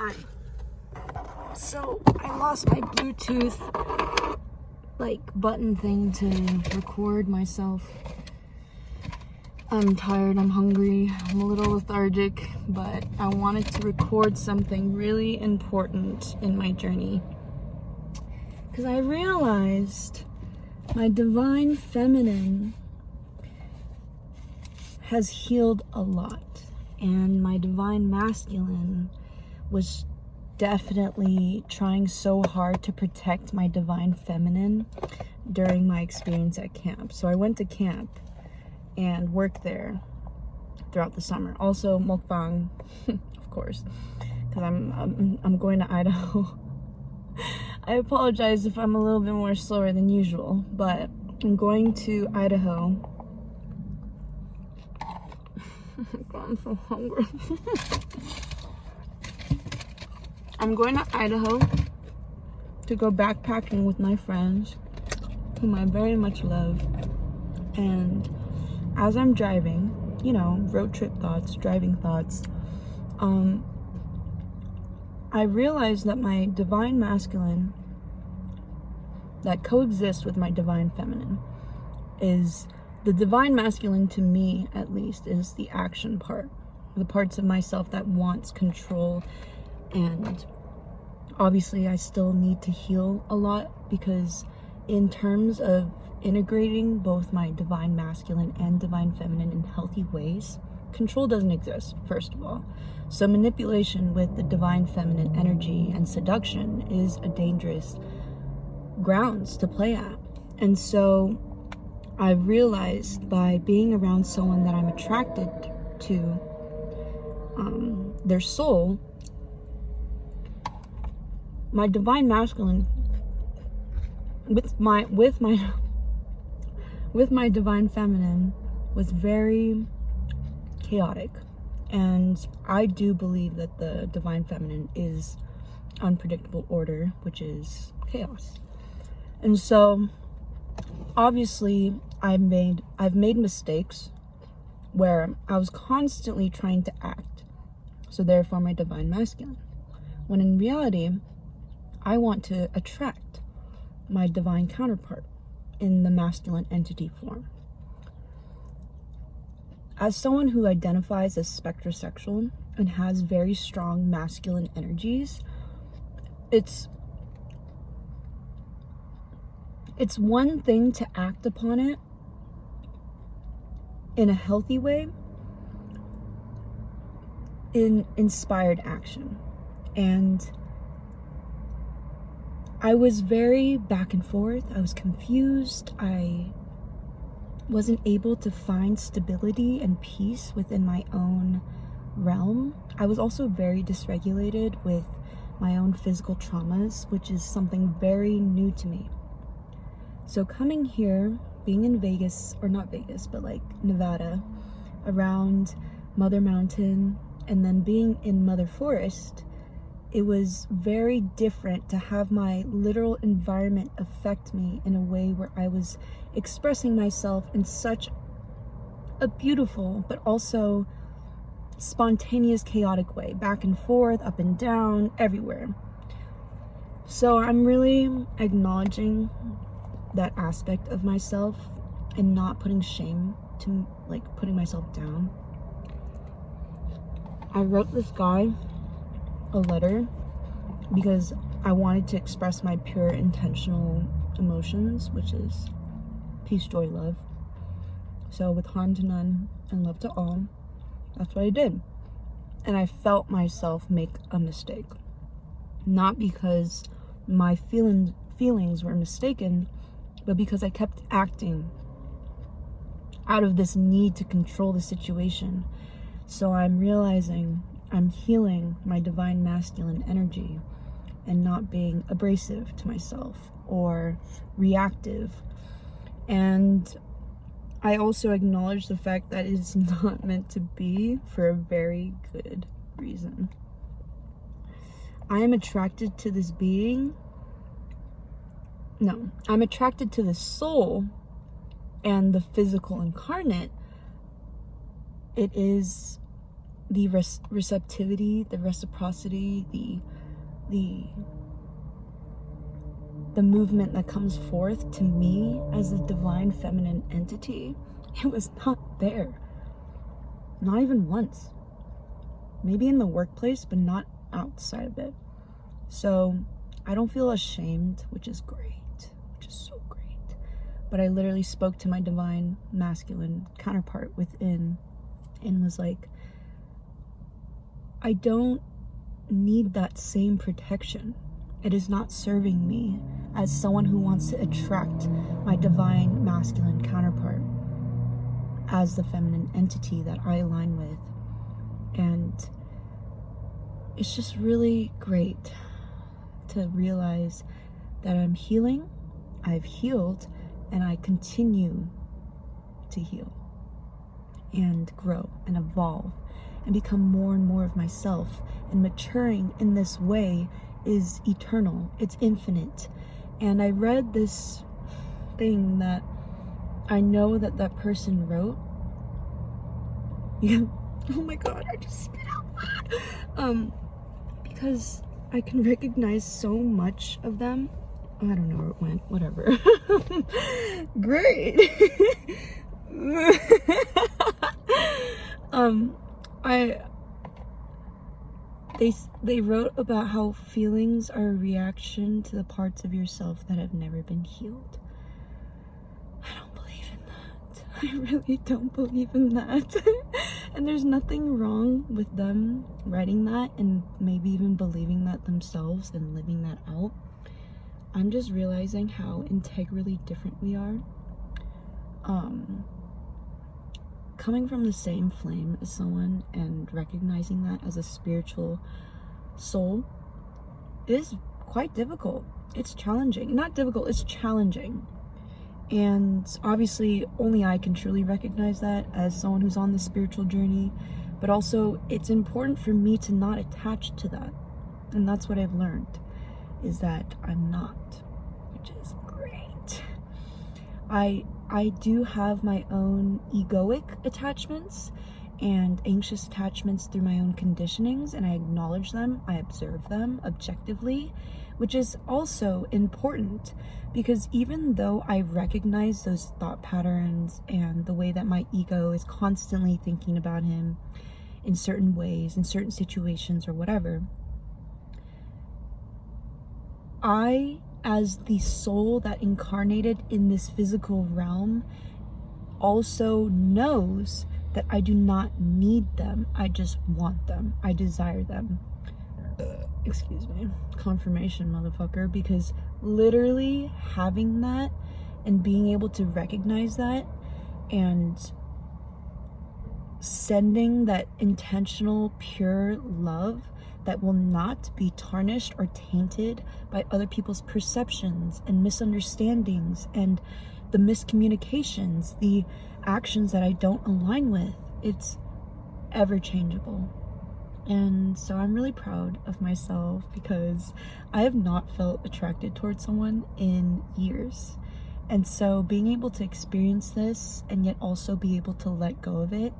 Hi. So I lost my Bluetooth button thing to record myself. I'm tired, I'm hungry, I'm a little lethargic, but I wanted to record something really important in my journey. Because I realized my divine feminine has healed a lot, and my divine masculine was definitely trying so hard to protect my divine feminine during my experience at camp. So I went to camp and worked there throughout the summer. Also mukbang, of course, because I'm going to Idaho. I apologize if I'm a little bit more slower than usual, but I'm going to Idaho. Oh my God, I'm so hungry. I'm going to Idaho to go backpacking with my friends, whom I very much love. And as I'm driving, road trip thoughts, driving thoughts, I realized that my divine masculine that coexists with my divine feminine is the divine masculine, to me at least, is the action part, the parts of myself that wants control. And obviously I still need to heal a lot, because in terms of integrating both my divine masculine and divine feminine in healthy ways, control doesn't exist, first of all. So manipulation with the divine feminine energy and seduction is a dangerous grounds to play at. And so I realized, by being around someone that I'm attracted to, their soul, my divine masculine with my divine feminine was very chaotic. And I do believe that the divine feminine is unpredictable order, which is chaos. And so obviously I've made mistakes where I was constantly trying to act, so therefore my divine masculine, when in reality I want to attract my divine counterpart in the masculine entity form. As someone who identifies as spectrosexual and has very strong masculine energies, it's one thing to act upon it in a healthy way, in inspired action. And I was very back and forth. I was confused. I wasn't able to find stability and peace within my own realm. I was also very dysregulated with my own physical traumas, which is something very new to me. So coming here, being in Vegas, or not Vegas, but Nevada, around Mother Mountain, and then being in Mother Forest, it was very different to have my literal environment affect me in a way where I was expressing myself in such a beautiful but also spontaneous, chaotic way, back and forth, up and down, everywhere. So I'm really acknowledging that aspect of myself and not putting shame to putting myself down. I wrote this guy a letter because I wanted to express my pure intentional emotions, which is peace, joy, love. So with harm to none and love to all, that's what I did. And I felt myself make a mistake, not because my feelings were mistaken, but because I kept acting out of this need to control the situation. So I'm realizing I'm healing my divine masculine energy and not being abrasive to myself or reactive. And I also acknowledge the fact that it's not meant to be, for a very good reason. I am attracted to this being. No, I'm attracted to the soul and the physical incarnate. It is the receptivity, the reciprocity, the movement that comes forth to me as a divine feminine entity, it was not there. Not even once. Maybe in the workplace, but not outside of it. So I don't feel ashamed, which is great, which is so great. But I literally spoke to my divine masculine counterpart within and was like, I don't need that same protection. It is not serving me as someone who wants to attract my divine masculine counterpart as the feminine entity that I align with. And it's just really great to realize that I'm healing, I've healed, and I continue to heal and grow and evolve and become more and more of myself. And maturing in this way is eternal, it's infinite. And I read this thing that I know that that person wrote. Yeah. Oh my god, I just spit out loud. Because I can recognize so much of them. I don't know where it went, whatever. Great. They wrote about how feelings are a reaction to the parts of yourself that have never been healed. I don't believe in that. I really don't believe in that. And there's nothing wrong with them writing that and maybe even believing that themselves and living that out. I'm just realizing how integrally different we are. Coming from the same flame as someone and recognizing that as a spiritual soul is quite difficult. It's challenging. Not difficult, it's challenging. And obviously only I can truly recognize that as someone who's on this spiritual journey, but also it's important for me to not attach to that. And that's what I've learned, is that I'm not, which is great. I do have my own egoic attachments and anxious attachments through my own conditionings, and I acknowledge them, I observe them objectively, which is also important, because even though I recognize those thought patterns and the way that my ego is constantly thinking about him in certain ways, in certain situations or whatever, I, as the soul that incarnated in this physical realm, also knows that I do not need them. I just want them. I desire them. Excuse me. Confirmation, motherfucker. Because literally having that and being able to recognize that and sending that intentional, pure love that will not be tarnished or tainted by other people's perceptions and misunderstandings and the miscommunications, the actions that I don't align with. It's ever changeable. And so I'm really proud of myself because I have not felt attracted towards someone in years. And so being able to experience this and yet also be able to let go of it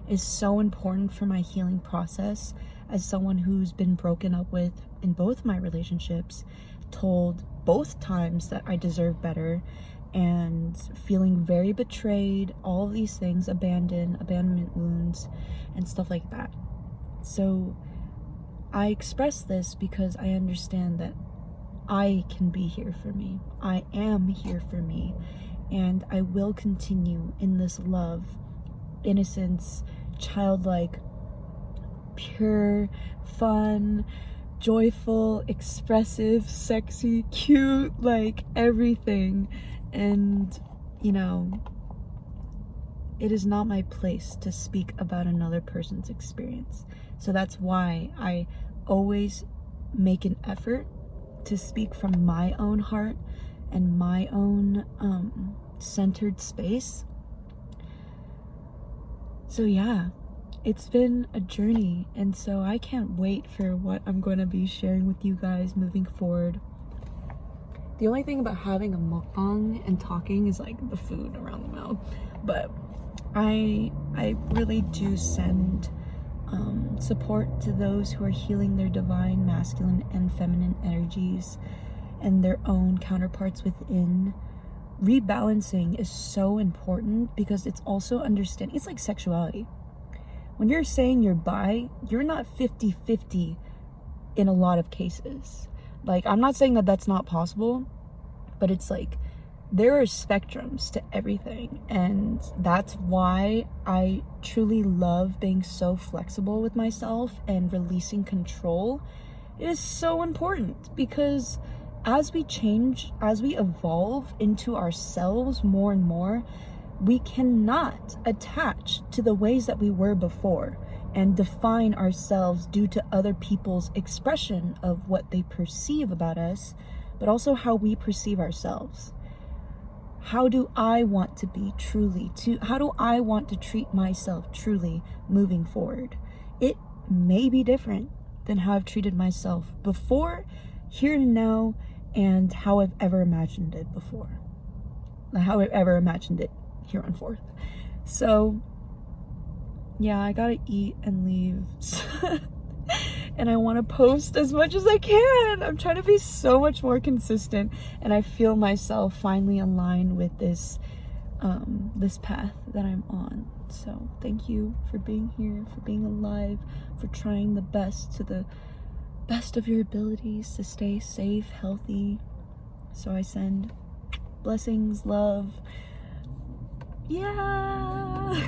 is so important for my healing process as someone who's been broken up with in both my relationships, told both times that I deserve better, and feeling very betrayed, all of these things, abandonment wounds, and stuff like that. So I express this because I understand that I can be here for me. I am here for me, and I will continue in this love, innocence, childlike, pure, fun, joyful, expressive, sexy, cute, like everything. And you know, it is not my place to speak about another person's experience. So that's why I always make an effort to speak from my own heart and my own centered space. So yeah, it's been a journey, and so I can't wait for what I'm going to be sharing with you guys moving forward. The only thing about having a mukbang and talking is like the food around the mouth, but I really do send support to those who are healing their divine masculine and feminine energies and their own counterparts within. Rebalancing is so important because it's also understanding. It's like sexuality. When you're saying you're bi, you're not 50-50 in a lot of cases. Like, I'm not saying that that's not possible, but it's like there are spectrums to everything, and that's why I truly love being so flexible with myself and releasing control. It is so important because as we change, as we evolve into ourselves more and more, we cannot attach to the ways that we were before and define ourselves due to other people's expression of what they perceive about us, but also how we perceive ourselves. How do I want to be truly? How do I want to treat myself truly moving forward? It may be different than how I've treated myself before, here and now, and how I've ever imagined it before. How I've ever imagined it here on forth. So, yeah, I gotta eat and leave. And I want to post as much as I can. I'm trying to be so much more consistent, and I feel myself finally aligned with this this path that I'm on. So thank you for being here, for being alive, for trying the best to the best of your abilities to stay safe, healthy. So I send blessings, love. Yeah.